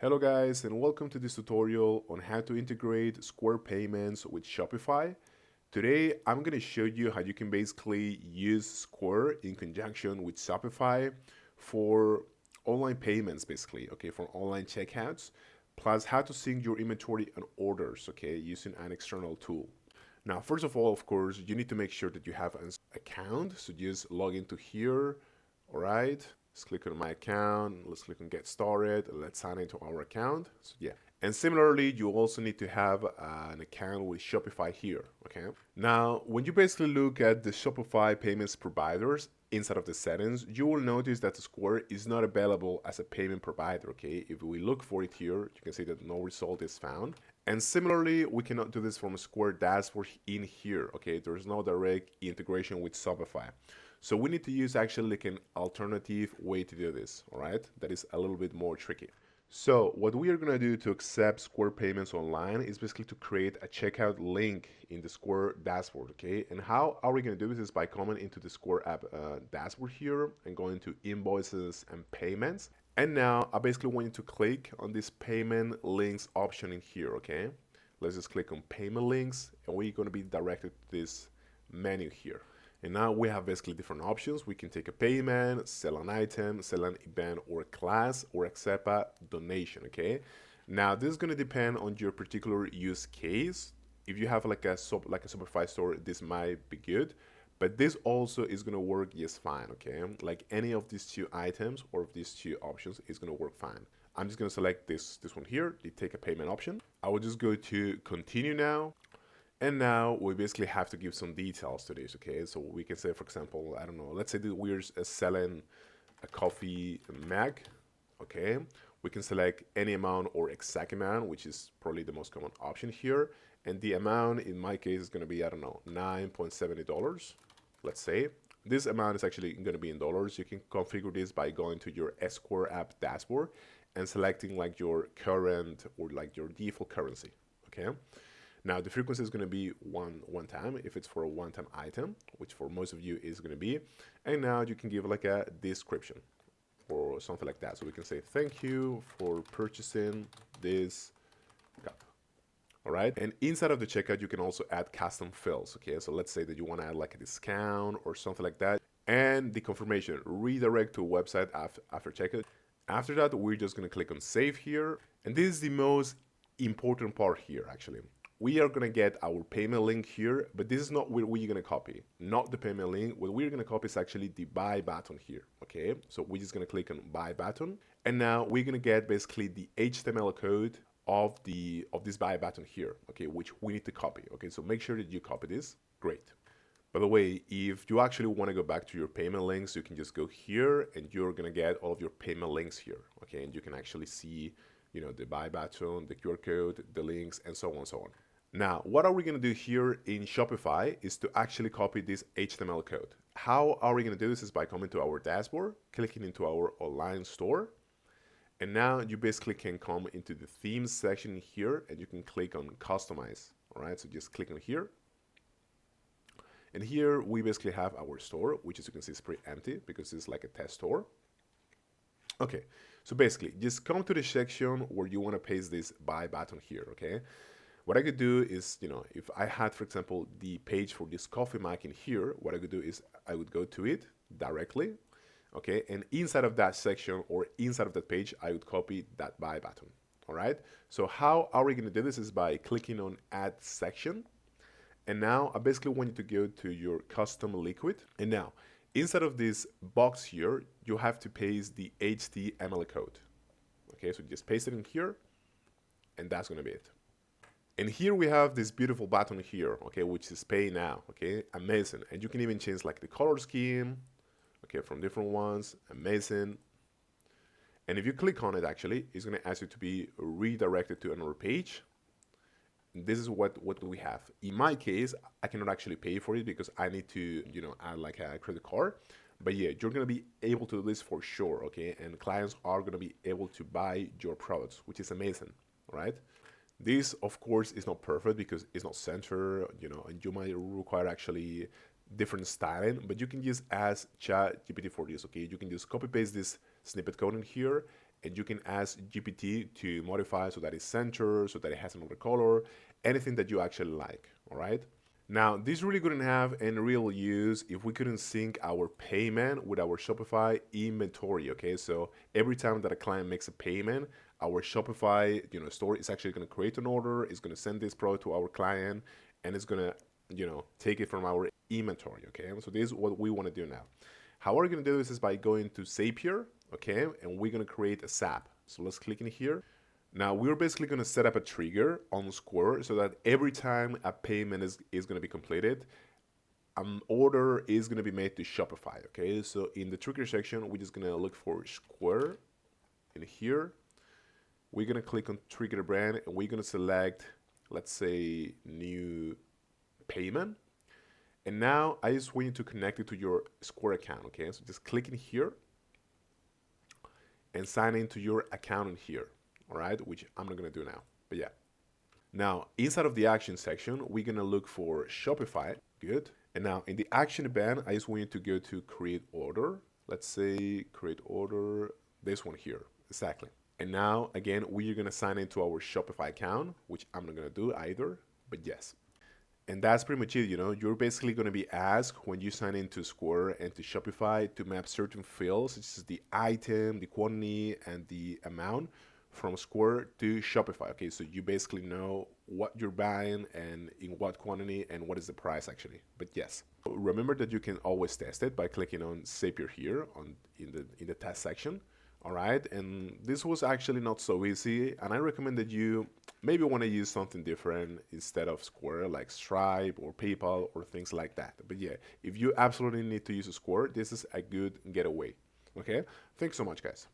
Hello guys, and welcome to this tutorial on how to integrate Square payments with Shopify. Today I'm going to show you how you can basically use Square in conjunction with Shopify for online payments basically, okay, for online checkouts, plus how to sync your inventory and orders, okay, using an external tool. Now, first of all, of course, you need to make sure that you have an account. So just log into here. All right. Let's click on my account. Let's click on get started. Let's sign into our account. So yeah. And similarly, you also need to have an account with Shopify here. Okay. Now, when you basically look at the Shopify payments providers inside of the settings, you will notice that Square is not available as a payment provider. Okay. If we look for it here, you can see that no result is found. And similarly, we cannot do this from Square dashboard in here, okay? There's no direct integration with Shopify. So we need to use actually like an alternative way to do this, all right? That is a little bit more tricky. So what we are gonna do to accept Square payments online is basically to create a checkout link in the Square dashboard, okay? And how are we gonna do this is by coming into the Square app dashboard here and going to invoices and payments. And now I basically want you to click on this payment links option in here, okay? Let's just click on payment links and we're gonna be directed to this menu here. And now we have basically different options. We can take a payment, sell an item, sell an event or a class, or accept a donation, okay? Now this is gonna depend on your particular use case. If you have like a Shopify store, this might be good. But this also is going to work just fine, okay? Like any of these two items or of these two options is going to work fine. I'm just going to select this one here, the take a payment option. I will just go to continue now. And now we basically have to give some details to this, okay? So we can say, for example, I don't know, let's say that we're selling a coffee mug, okay? We can select any amount or exact amount, which is probably the most common option here. And the amount in my case is going to be, I don't know, $9.70. Let's say this amount is actually going to be in dollars. You can configure this by going to your Square app dashboard and selecting like your current or like your default currency. Okay. Now the frequency is going to be one time if it's for a one-time item, which for most of you is going to be. And now you can give like a description or something like that. So we can say thank you for purchasing this cup. All right. And inside of the checkout, you can also add custom fields. Okay. So let's say that you want to add like a discount or something like that. And the confirmation redirect to a website after checkout. After that, we're just going to click on save here. And this is the most important part here, actually. We are going to get our payment link here, but this is not where we're going to copy. Not the payment link. What we're going to copy is actually the buy button here. Okay. So we're just going to click on buy button. And now we're going to get basically the HTML code of this buy button here, okay, which we need to copy. Okay, so make sure that you copy this. Great. By the way, if you actually want to go back to your payment links, you can just go here and you're gonna get all of your payment links here. Okay, and you can actually see, you know, the buy button, the QR code, the links, and so on and so on. Now, what are we gonna do here in Shopify is to actually copy this HTML code. How are we gonna do this is by coming to our dashboard, clicking into our online store. And now you basically can come into the themes section here and you can click on customize. All right, so just click on here. And here we basically have our store, which as you can see is pretty empty because it's like a test store. Okay, so basically just come to the section where you want to paste this buy button here, okay? What I could do is, you know, if I had, for example, the page for this coffee mug in here, what I could do is I would go to it directly. Okay, and inside of that section or inside of that page, I would copy that buy button. All right, so how are we going to do this is by clicking on add section. And now I basically want you to go to your custom liquid. And now inside of this box here, you have to paste the HTML code. Okay, so just paste it in here and that's going to be it. And here we have this beautiful button here, okay, which is pay now. Okay, amazing. And you can even change like the color scheme. Okay, from different ones, amazing. And if you click on it, actually, it's going to ask you to be redirected to another page. This is what we have. In my case, I cannot actually pay for it because I need to, you know, add like a credit card. But yeah, you're going to be able to do this for sure, okay? And clients are going to be able to buy your products, which is amazing, right? This, of course, is not perfect because it's not centered, you know, and you might require actually different styling, but you can just ask ChatGPT for this, okay? You can just copy paste this snippet code in here and you can ask GPT to modify so that it's centered, so that it has another color, anything that you actually like, all right? Now, this really couldn't have any real use if we couldn't sync our payment with our Shopify inventory, okay? So every time that a client makes a payment, our Shopify, store is actually going to create an order, it's going to send this product to our client, and it's going to, take it from our inventory, okay? So this is what we want to do now. How we're going to do this is by going to Zapier, okay? And we're going to create a SAP. So let's click in here. Now we're basically going to set up a trigger on Square so that every time a payment is going to be completed, an order is going to be made to Shopify, okay? So in the trigger section, we're just going to look for Square in here. We're going to click on trigger brand and we're going to select, let's say, new payment. And now I just want you to connect it to your Square account, okay? So just click in here and sign into your account in here, all right? Which I'm not gonna do now, but yeah. Now, inside of the action section, we're gonna look for Shopify, good. And now in the action band, I just want you to go to create order. Let's say create order, this one here, exactly. And now, again, we're gonna sign into our Shopify account, which I'm not gonna do either, but yes. And that's pretty much it, you're basically going to be asked when you sign into Square and to Shopify to map certain fields, such as the item, the quantity, and the amount from Square to Shopify. Okay, so you basically know what you're buying and in what quantity and what is the price actually. But yes, remember that you can always test it by clicking on Zapier here in the test section. All right, and this was actually not so easy, and I recommend that you maybe want to use something different instead of Square, like Stripe or PayPal or things like that. But yeah, if you absolutely need to use a Square, this is a good getaway. Okay, thanks so much, guys.